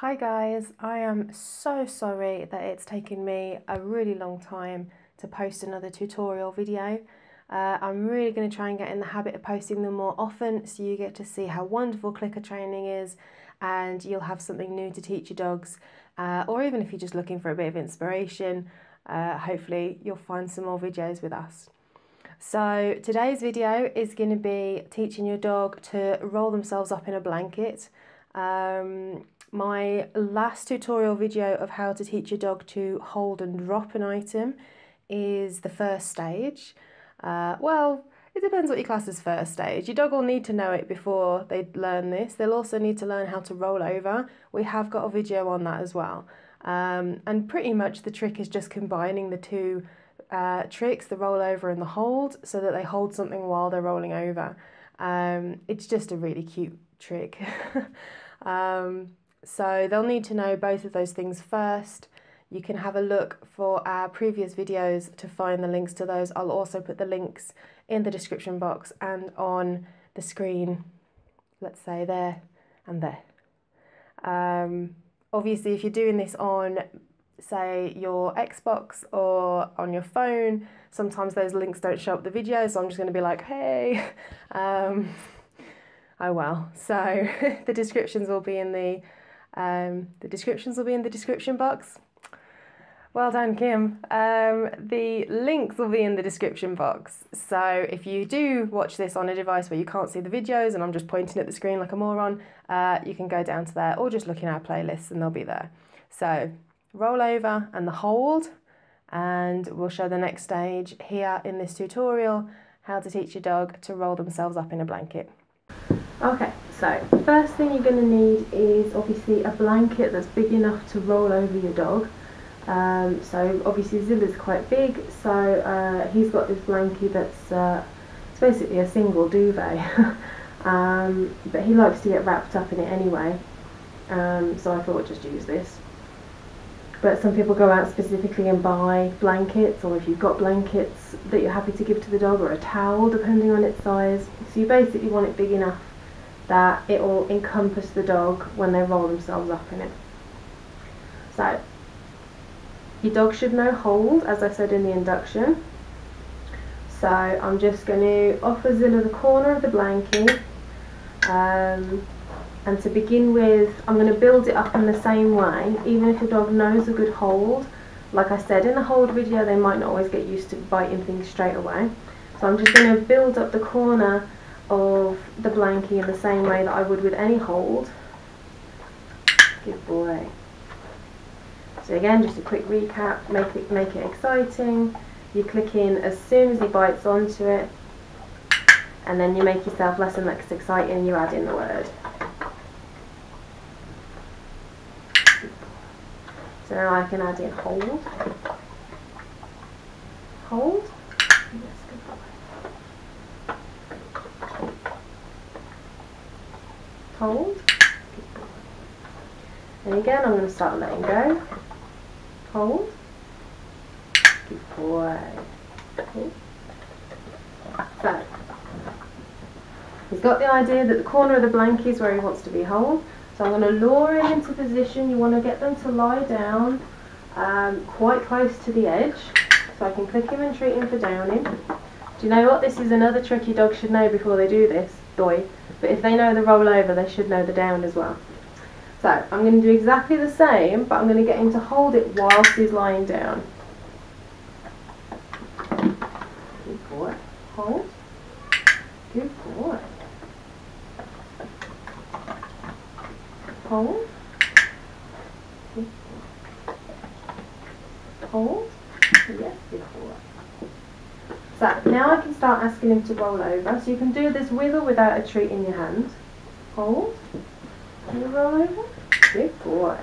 Hi guys, I am so sorry that it's taken me a really long time to post another tutorial video. I'm really going to try and get in the habit of posting them more often so you get to see how wonderful clicker training is and you'll have something new to teach your dogs, or even if you're just looking for a bit of inspiration, hopefully you'll find some more videos with us. So today's video is going to be teaching your dog to roll themselves up in a blanket. My last tutorial video of how to teach your dog to hold and drop an item is the first stage. Well, it depends what your class is first stage. Your dog will need to know it before they learn this. They'll also need to learn how to roll over. We have got a video on that as well. And pretty much the trick is just combining the two tricks, the roll over and the hold, so that they hold something while they're rolling over. It's just a really cute trick. So they'll need to know both of those things first. You can have a look for our previous videos to find the links to those. I'll also put the links in the description box and on the screen, let's say there and there. Obviously, if you're doing this on, say, your Xbox or on your phone, sometimes those links don't show up the video, so I'm just going to be like, hey. Oh well. So the descriptions will be in the description box. Well done, Kim. The links will be in the description box. So if you do watch this on a device where you can't see the videos and I'm just pointing at the screen like a moron, you can go down to there or just look in our playlists and they'll be there. So roll over and the hold, and we'll show the next stage here in this tutorial, how to teach your dog to roll themselves up in a blanket. Okay, so first thing you're going to need is obviously a blanket that's big enough to roll over your dog. So obviously Zilla's quite big, so he's got this blankie that's it's basically a single duvet, but he likes to get wrapped up in it anyway, so I thought I'd just use this. But some people go out specifically and buy blankets, or if you've got blankets that you're happy to give to the dog, or a towel depending on its size. So you basically want it big enough that it will encompass the dog when they roll themselves up in it. So your dog should know hold, as I said in the induction. So I'm just going to offer Zilla the corner of the blankie, and to begin with I'm going to build it up in the same way, even if your dog knows a good hold. Like I said in the hold video, they might not always get used to biting things straight away. So I'm just going to build up the corner of the blankie in the same way that I would with any hold. Good boy. So again, just a quick recap, make it exciting. You click in as soon as he bites onto it, and then you make yourself less and less exciting, you add in the word. So now I can add in hold. Hold. Yes, good boy. Hold. And again, I'm going to start letting go. Hold. Good boy. Cool. So, he's got the idea that the corner of the blankie is where he wants to be hold. So I'm going to lure him into position. You want to get them to lie down quite close to the edge. So I can click him and treat him for downing. Do you know what? This is another trick your dog should know before they do this, but if they know the roll over, they should know the down as well. So I'm going to do exactly the same, but I'm going to get him to hold it whilst he's lying down. Good boy. Hold. Good boy. Hold. Good boy. Hold. Yes, good boy. So now I can start asking him to roll over. So you can do this with or without a treat in your hand. Hold. Can you roll over? Good boy.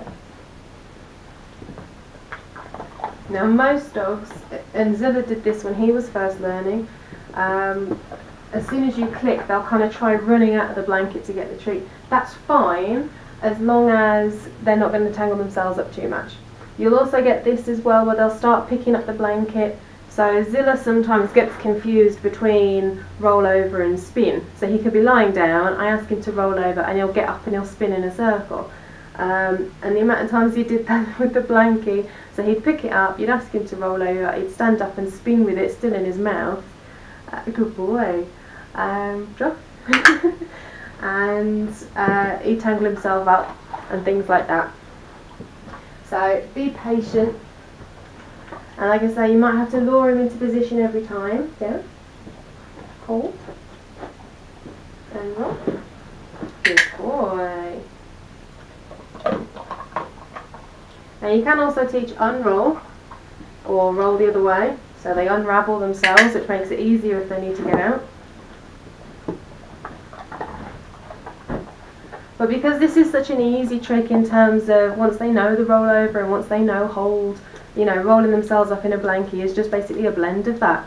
Now most dogs, and Zilla did this when he was first learning, as soon as you click they'll kind of try running out of the blanket to get the treat. That's fine as long as they're not going to tangle themselves up too much. You'll also get this as well, where they'll start picking up the blanket. So Zilla sometimes gets confused between roll over and spin. So he could be lying down, I ask him to roll over and he'll get up and he'll spin in a circle. And the amount of times he did that with the blankie, so he'd pick it up, you'd ask him to roll over, he'd stand up and spin with it still in his mouth. Good boy. Drop. And he'd tangle himself up and things like that. So be patient, and like I say, you might have to lure him into position every time. Down, hold, and roll. Good boy. Now you can also teach unroll or roll the other way, so they unravel themselves, which makes it easier if they need to get out. But because this is such an easy trick in terms of once they know the rollover and once they know hold, you know, rolling themselves up in a blankie is just basically a blend of that.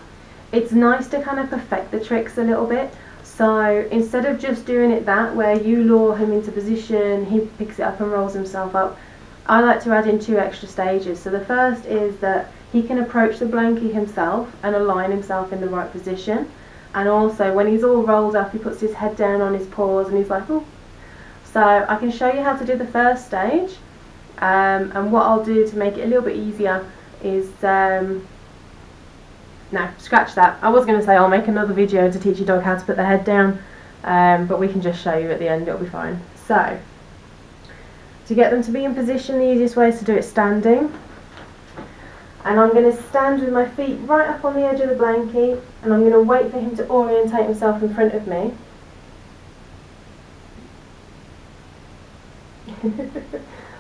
It's nice to kind of perfect the tricks a little bit. So instead of just doing it that where you lure him into position, he picks it up and rolls himself up, I like to add in 2 extra stages. So the first is that he can approach the blankie himself and align himself in the right position. And also when he's all rolled up, he puts his head down on his paws and he's like, oh. So I can show you how to do the first stage, and what I'll do to make it a little bit easier is, no, scratch that. I was going to say I'll make another video to teach your dog how to put their head down, but we can just show you at the end, it'll be fine. So, to get them to be in position, the easiest way is to do it standing. And I'm going to stand with my feet right up on the edge of the blankie, and I'm going to wait for him to orientate himself in front of me.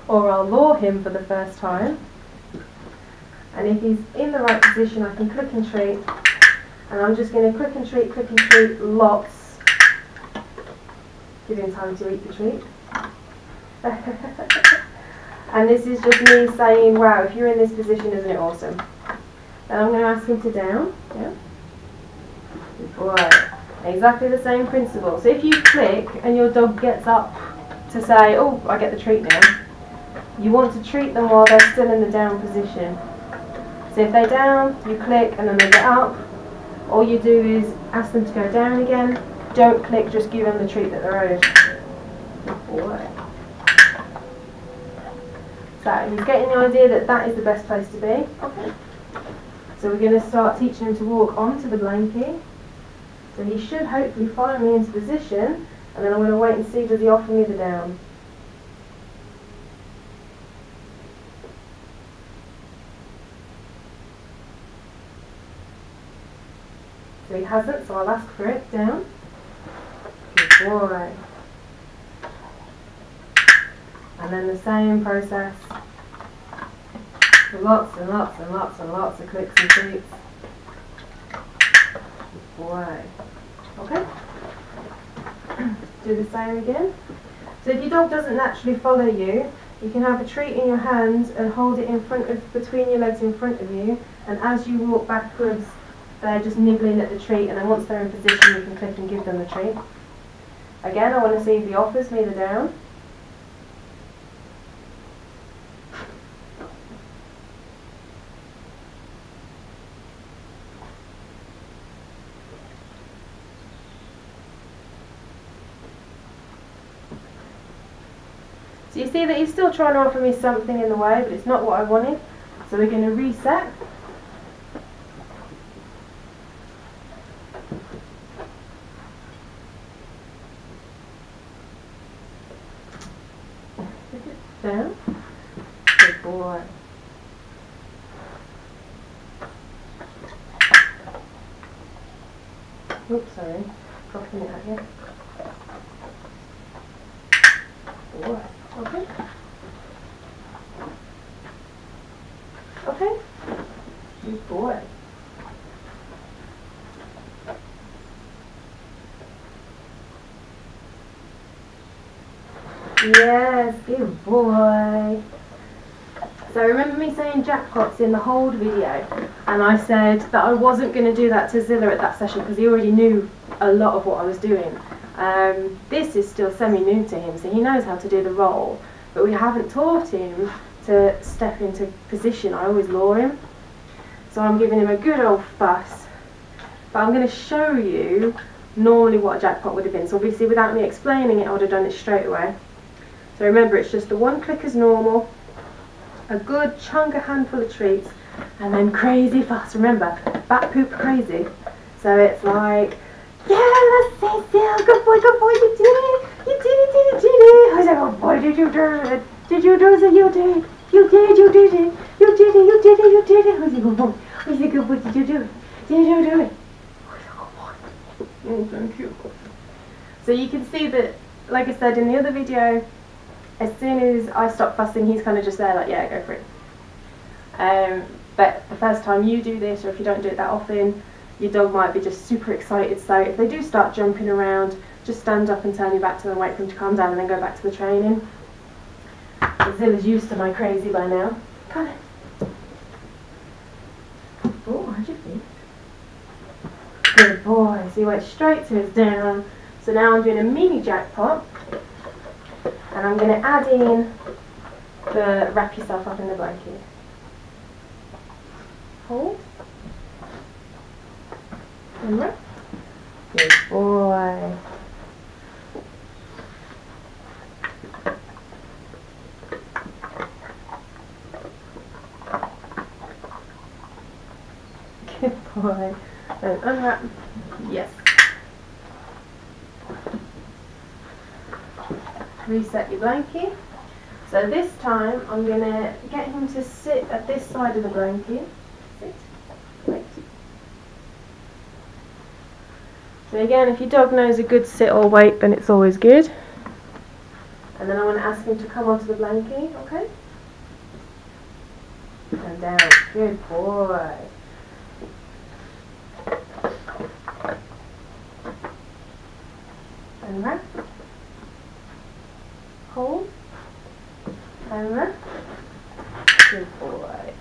Or I'll lure him for the first time, and if he's in the right position I can click and treat, and I'm just going to click and treat lots, give him time to eat the treat. And this is just me saying, wow, if you're in this position, isn't it awesome? Then I'm going to ask him to down. Yeah. Good boy. Exactly the same principle. So if you click and your dog gets up to say, oh, I get the treat now, you want to treat them while they're still in the down position. So if they're down, you click and then they get up. All you do is ask them to go down again. Don't click, just give them the treat that they're owed. Good boy. So he's getting the idea that that is the best place to be. Okay. So we're going to start teaching him to walk onto the blankie. So he should hopefully follow me into position. And then I'm going to wait and see, does he offer me the down? So he hasn't, so I'll ask for it. Down. Good boy. And then the same process. Lots and lots and lots and lots of clicks and treats. Good boy. Okay. Do the same again. So if your dog doesn't naturally follow you, you can have a treat in your hand and hold it in front of, between your legs in front of you, and as you walk backwards they're just nibbling at the treat, and then once they're in position you can click and give them the treat. Again, I want to see if he offers me the down. So you see that he's still trying to offer me something in the way, but it's not what I wanted. So we're going to reset. Down. Good boy. Oops, sorry. Dropping it at you. Boy. Okay. Okay. Good boy. Yes, good boy. So remember me saying jackpots in the hold video, and I said that I wasn't going to do that to Zilla at that session because he already knew a lot of what I was doing. This is still semi-new to him, so he knows how to do the roll, but we haven't taught him to step into position. I always lure him, so I'm giving him a good old fuss, but I'm going to show you normally what a jackpot would have been. So obviously without me explaining it I would have done it straight away. So remember, it's just the one click as normal, a good chunk, a handful of treats, and then crazy fast. Remember, bat poop crazy. So it's like, yeah, that's Cecil, good boy, you did it, you did it, you did it. I was like, oh boy, did you do it? Did you do it? You did. You did it, you did it, you did it, you did it. I was like, oh boy, I was like, good boy, did you do it? Did you do it? I was like, oh boy. Oh, thank you. So you can see that, like I said in the other video, as soon as I stop fussing, he's kind of just there like, yeah, go for it. But the first time you do this, or if you don't do it that often, your dog might be just super excited. So if they do start jumping around, just stand up and turn your back to them, wait for them to calm down, and then go back to the training. Zilla's used to my crazy by now. Come on. Oh, how'd you feel? Good boy. So he went straight to his down. So now I'm doing a mini jackpot. And I'm going to add in the wrap yourself up in the blanket. Hold. And wrap. Good boy. Good boy. And unwrap. Yes. Reset your blankie. So this time I'm going to get him to sit at this side of the blankie. Sit. Wait. So again, if your dog knows a good sit or wait, then it's always good. And then I want to ask him to come onto the blankie, okay? And down. Good boy. And wrap. Hold. And wrap. Good boy.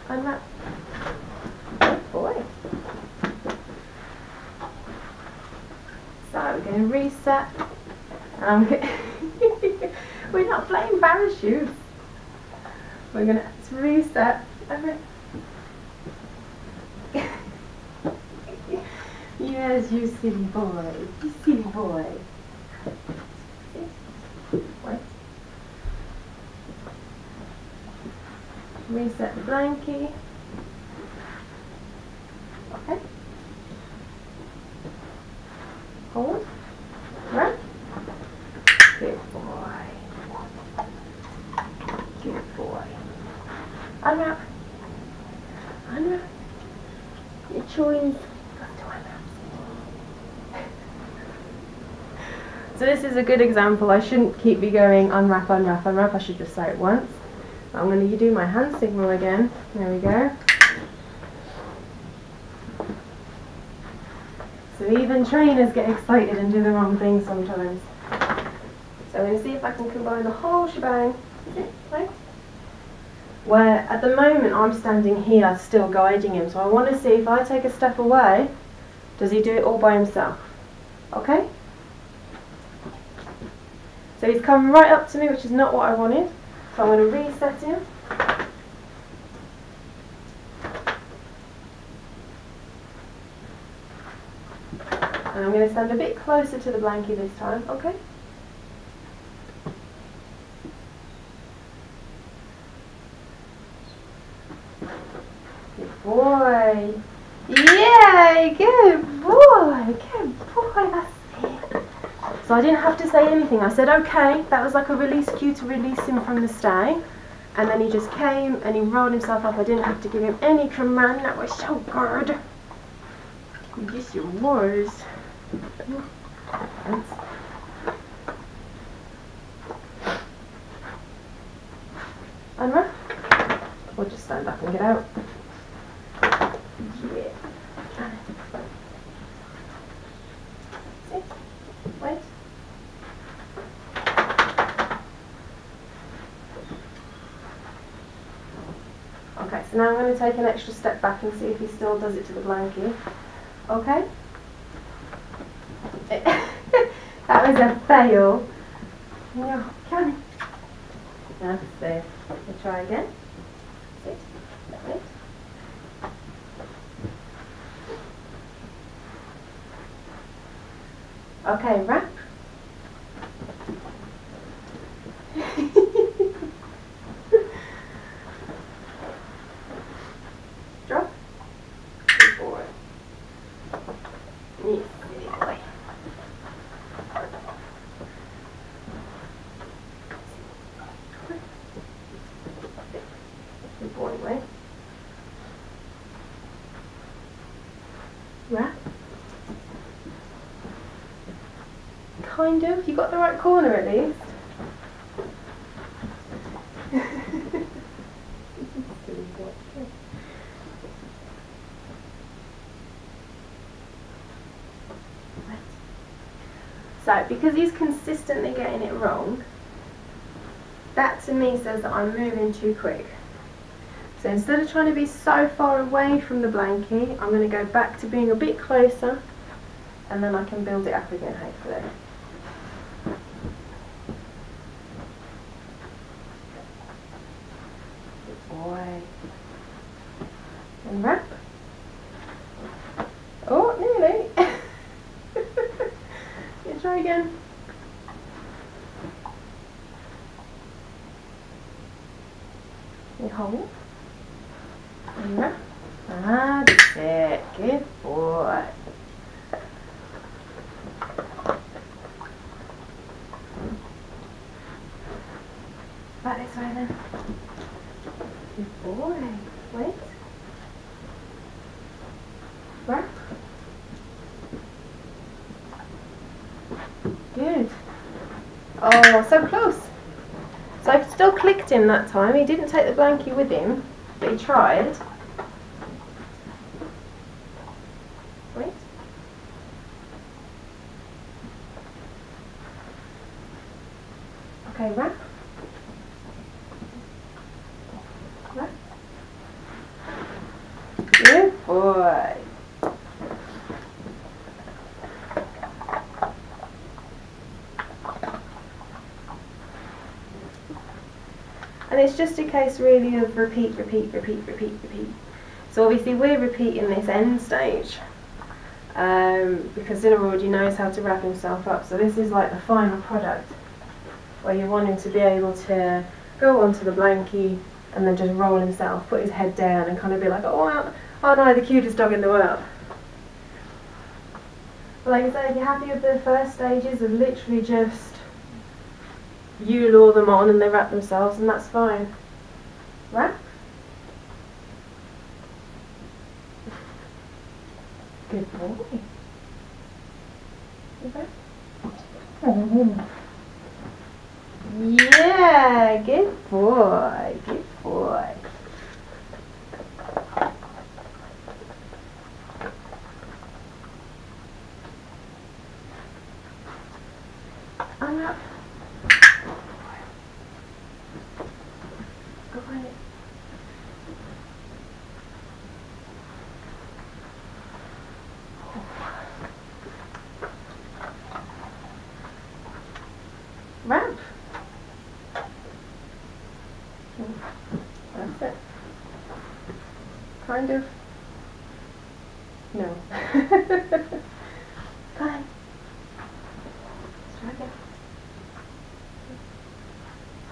And wrap. Good boy. So we're going to reset. And I'm going we're not playing parachutes. We're going to reset. Yes, you silly boy. You silly boy. Wait. Reset the blankie. Okay. Hold. Right. Good boy. Good boy. Unwrap. Unwrap. Your choice. So this is a good example. I shouldn't keep me going unwrap, unwrap, unwrap. I should just say it once. I'm going to do my hand signal again. There we go. So even trainers get excited and do the wrong thing sometimes. So I'm going to see if I can combine the whole shebang. Right? Where at the moment I'm standing here still guiding him. So I want to see if I take a step away, does he do it all by himself? Okay? So he's come right up to me, which is not what I wanted. So I'm going to reset him. And I'm going to stand a bit closer to the blankie this time, okay? Good boy. Yay, good boy. Good boy, that's it. So I didn't have to say anything. I said, okay, that was like a release cue to release him from the stay. And then he just came and he rolled himself up. I didn't have to give him any command. That was so good. Yes, it was. Thanks. Unwrap. Or just stand up and get out. Yeah. Sit. Wait. Okay, so now I'm going to take an extra step back and see if he still does it to the blankie. Okay? That was a fail. No, come on. That's it. We'll try again. Sit. Wait. Okay, wrap. Drop. Good boy. Yes, silly boy. Good boy, wait. Wrap. Kind of. You got the right corner at least. So, because he's consistently getting it wrong, that to me says that I'm moving too quick. So instead of trying to be so far away from the blankie, I'm going to go back to being a bit closer, and then I can build it up again, hopefully. Good boy. And wrap. Oh, nearly. Yeah, try again. You hold. And wrap. Ah, that's it. Good boy. Back this way then. Good boy. Wait. Wrap. Good. Oh, so close. So I've still clicked him that time. He didn't take the blankie with him, but he tried. Wait. Okay, wrap. Wrap. Good boy. And it's just a case really of repeat, repeat, repeat, repeat, repeat. So obviously we're repeating this end stage because Zilla already knows how to wrap himself up. So this is like the final product where you want him to be able to go onto the blankie and then just roll himself, put his head down and kind of be like, oh, aren't I the cutest dog in the world? But like I said, if you're happy with the first stages of literally just you lure them on and they wrap themselves, and that's fine. Wrap. Good boy. Okay. Yeah, good boy, good boy. Unwrap. Go find it. Wrap. That's it. Kind of. No. Come on. Let's try again.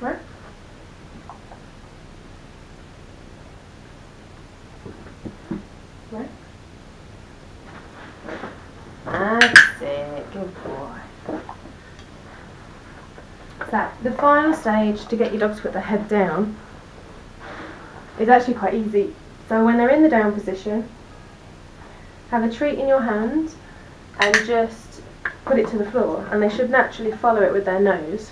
Wrap. Right. That's it, good boy. So, the final stage to get your dog to put their head down is actually quite easy. So when they're in the down position, have a treat in your hand and just put it to the floor, and they should naturally follow it with their nose.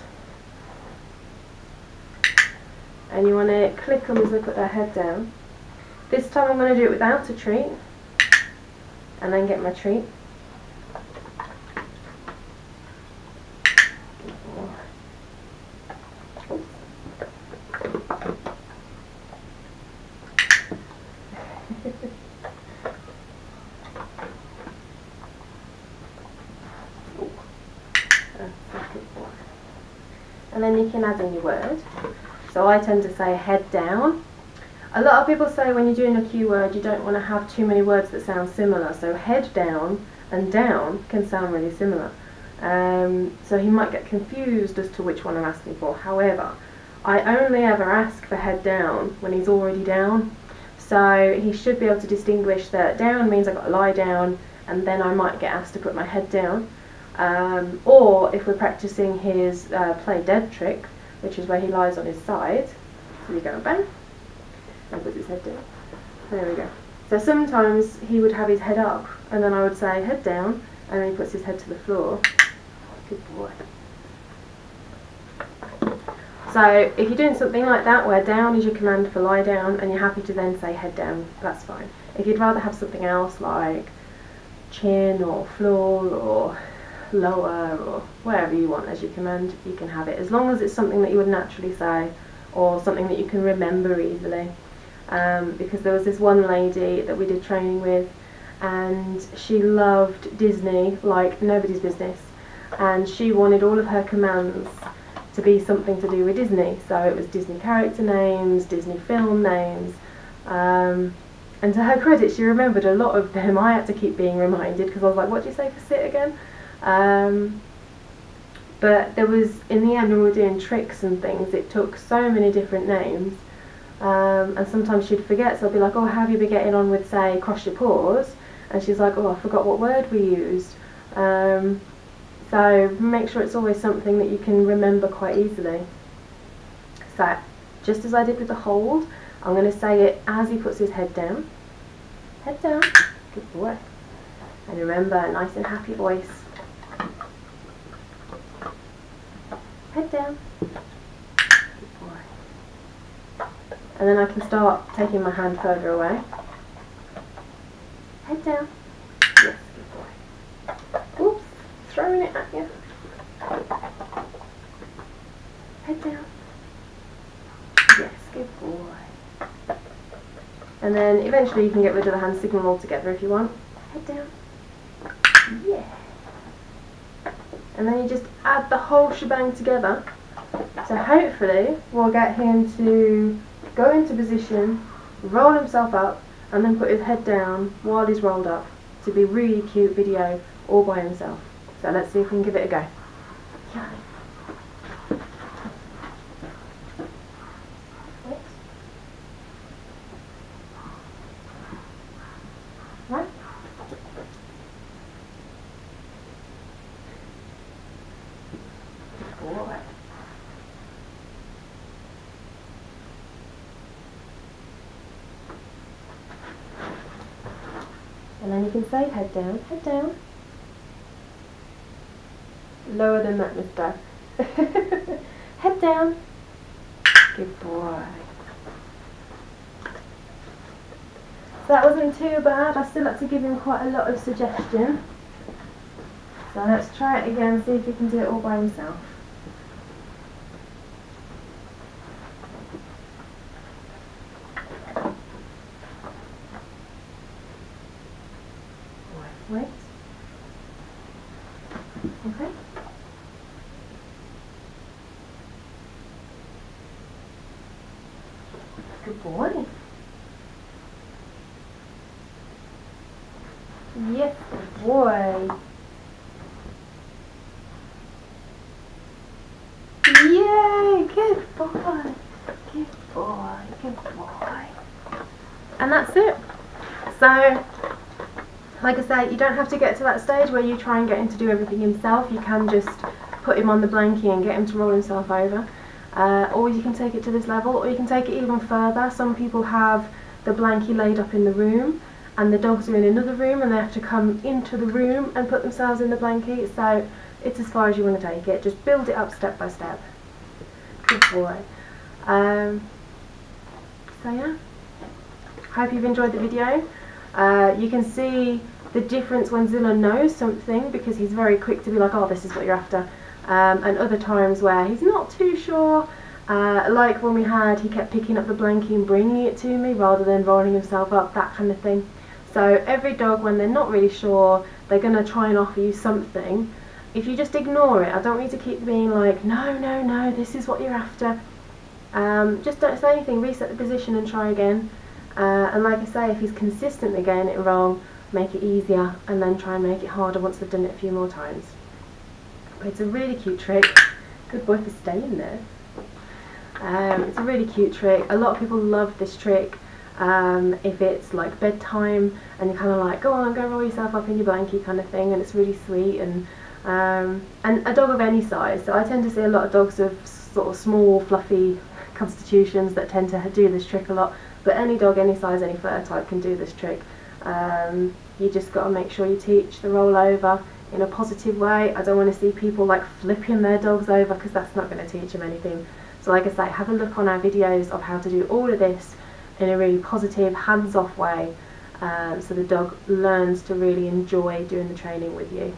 And you want to click them as they put their head down. This time I'm going to do it without a treat, and then get my treat. And then you can add in your word. So I tend to say head down. A lot of people say when you're doing a cue word you don't want to have too many words that sound similar, so head down and down can sound really similar. So he might get confused as to which one I'm asking for. However, I only ever ask for head down when he's already down. So he should be able to distinguish that down means I've got to lie down, and then I might get asked to put my head down. Or if we're practicing his play dead trick, which is where he lies on his side, so we go bang, and puts his head down. There we go. So sometimes he would have his head up, and then I would say head down, and then he puts his head to the floor. Good boy. So if you're doing something like that where down is your command for lie down and you're happy to then say head down, that's fine. If you'd rather have something else like chin or floor or lower or wherever you want as your command, you can have it, as long as it's something that you would naturally say or something that you can remember easily. Because there was this one lady that we did training with, and she loved Disney like nobody's business, and she wanted all of her commands to be something to do with Disney. So it was Disney character names, Disney film names, and to her credit she remembered a lot of them. I had to keep being reminded because I was like, what do you say for sit again? But there was, in the end when we were doing tricks and things, it took so many different names, and sometimes she'd forget, so I'd be like, oh, how have you been getting on with, say, cross your paws? And she's like, oh, I forgot what word we used. So make sure it's always something that you can remember quite easily. So just as I did with the hold, I'm going to say it as he puts his head down. Head down. Good boy. And remember, a nice and happy voice. Head down. Good boy. And then I can start taking my hand further away. Head down. Yes, good boy. Oops, throwing it at you. Head down. Yes, good boy. And then eventually you can get rid of the hand signal altogether if you want. Head down. Yeah. And then you just add the whole shebang together. So hopefully we'll get him to go into position, roll himself up, and then put his head down while he's rolled up, to be really cute video all by himself. So let's see if we can give it a go. Yeah. Right. Good boy. And then you can say head down, head down. Lower than that, mister. Head down. Good boy. So that wasn't too bad. I still had to give him quite a lot of suggestion. So let's try it again, see if he can do it all by himself. Wait. Okay. Good boy. Yes, good boy. Yay! Good boy. Good boy. Good boy. And that's it. So, like I say, you don't have to get to that stage where you try and get him to do everything himself. You can just put him on the blankie and get him to roll himself over. Or you can take it to this level, or you can take it even further. Some people have the blankie laid up in the room, and the dogs are in another room, and they have to come into the room and put themselves in the blankie. So it's as far as you want to take it. Just build it up step by step. Good boy. So yeah, hope you've enjoyed the video. You can see the difference when Zilla knows something, because he's very quick to be like, oh, this is what you're after. And other times where he's not too sure, like when we had, he kept picking up the blankie and bringing it to me rather than rolling himself up, that kind of thing. So every dog, when they're not really sure, they're going to try and offer you something. If you just ignore it, I don't need to keep being like, no, no, no, this is what you're after. Just don't say anything, reset the position and try again. And like I say, if he's consistently getting it wrong, make it easier, and then try and make it harder once they've done it a few more times. But it's a really cute trick. Good boy for staying there. It's a really cute trick. A lot of people love this trick if it's like bedtime and you're kind of like, go on, go roll yourself up in your blankie kind of thing, and it's really sweet. And a dog of any size. So I tend to see a lot of dogs of sort of small, fluffy constitutions that tend to do this trick a lot. But any dog, any size, any fur type can do this trick. You just got to make sure you teach the roll over in a positive way. I don't want to see people like flipping their dogs over, because that's not going to teach them anything. So like I say, have a look on our videos of how to do all of this in a really positive, hands-off way, so the dog learns to really enjoy doing the training with you.